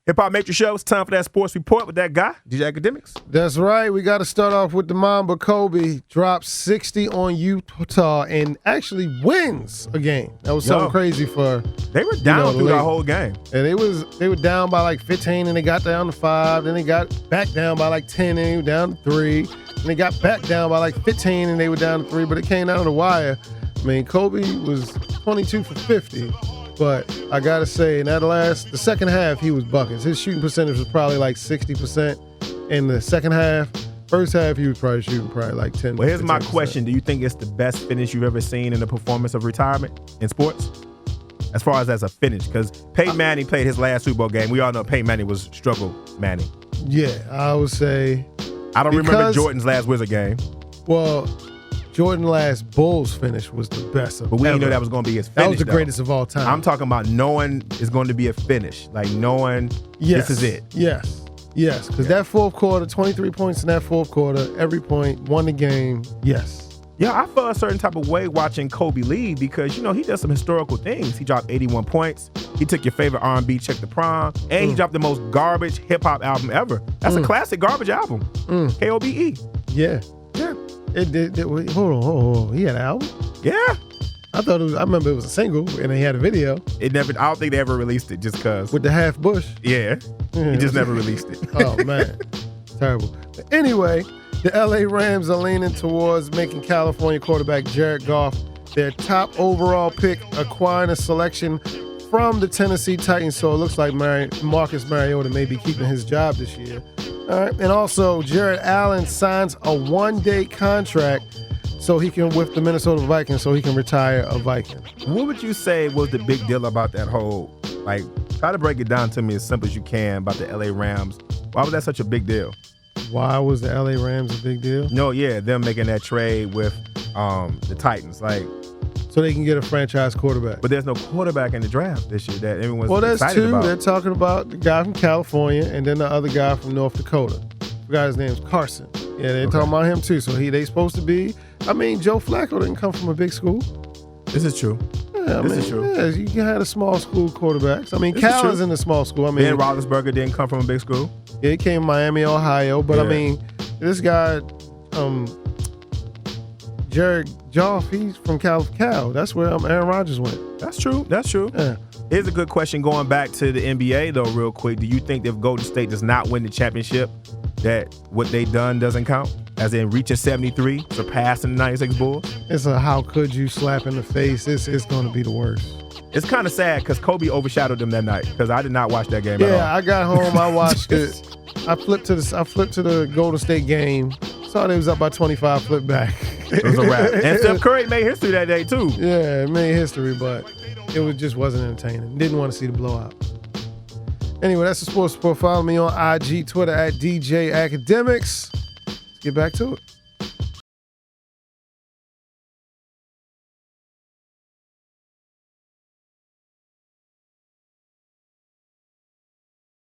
HipHopMatrixShow. It's time for that sports report with that guy, DJ Akademiks. That's right. We got to start off with the Mamba. Kobe drops 60 on Utah and actually wins a game. That was something crazy for. They were down through the whole game. And they were down by like 15, and they got down to 5. Then they got back down by like 10, and they were down to 3. And they got back down by like 15, and they were down to 3. But it came down to the wire. I mean, Kobe was 22 for 50. But I got to say, in the second half, he was buckets. His shooting percentage was probably like 60% in the second half. First half, he was probably shooting like 10%. Well, here's my question. Do you think it's the best finish you've ever seen in the performance of retirement in sports? As far as a finish, because Peyton Manning played his last Super Bowl game. We all know Peyton Manning was struggle Manning. Yeah, I would say. I don't remember Jordan's last Wizard game. Well, Jordan's last Bulls finish was the best of. But we didn't know that was going to be his finish. That was the greatest of all time. I'm talking about knowing it's going to be a finish, like knowing this is it. Yes, because that fourth quarter, 23 points in that fourth quarter, every point won the game. Yes. Yeah, I felt a certain type of way watching Kobe lead because, he does some historical things. He dropped 81 points. He took your favorite R&B Check the Prom. And he dropped the most garbage hip-hop album ever. That's a classic garbage album. KOBE. Yeah. Hold on. He had an album? Yeah. I remember it was a single and he had a video. I don't think they ever released it just because. With the half bush? Yeah. He just never released it. Oh, man. Terrible. But anyway, the LA Rams are leaning towards making California quarterback Jared Goff their top overall pick, acquiring a selection from the Tennessee Titans. So it looks like Marcus Mariota may be keeping his job this year. All right. And also, Jared Allen signs a one-day contract with the Minnesota Vikings so he can retire a Viking. What would you say was the big deal about that whole, try to break it down to me as simple as you can about the LA Rams. Why was that such a big deal? Why was the LA Rams a big deal? No, yeah, them making that trade with the Titans, so they can get a franchise quarterback. But there's no quarterback in the draft this year that everyone's excited about. Well, there's 2. They're talking about the guy from California and then the other guy from North Dakota. The guy's name's Carson. Yeah, they're talking about him too. So they supposed to be. I mean, Joe Flacco didn't come from a big school. This is true. Yeah, this is true. Yeah, you had a small school quarterbacks. I mean, Cal is in a small school. Ben Roethlisberger didn't come from a big school. Yeah, he came from Miami, Ohio. But I mean, this guy, Jared Goff, he's from Cal. That's where Aaron Rodgers went. That's true. Yeah. Here's a good question going back to the NBA, though, real quick. Do you think if Golden State does not win the championship, that what they done doesn't count? As in reaching 73, surpassing the 96 Bulls? It's a how could you slap in the face. It's going to be the worst. It's kind of sad because Kobe overshadowed them that night because I did not watch that game at all. Yeah, I got home, I watched it. I flipped to the Golden State game. Saw they was up by 25, flipped back. It was a wrap. And Steph Curry made history that day too. Yeah, it made history, but just wasn't entertaining. Didn't want to see the blowout. Anyway, that's the sports report. Follow me on IG, Twitter @DJ Akademiks. Let's get back to it.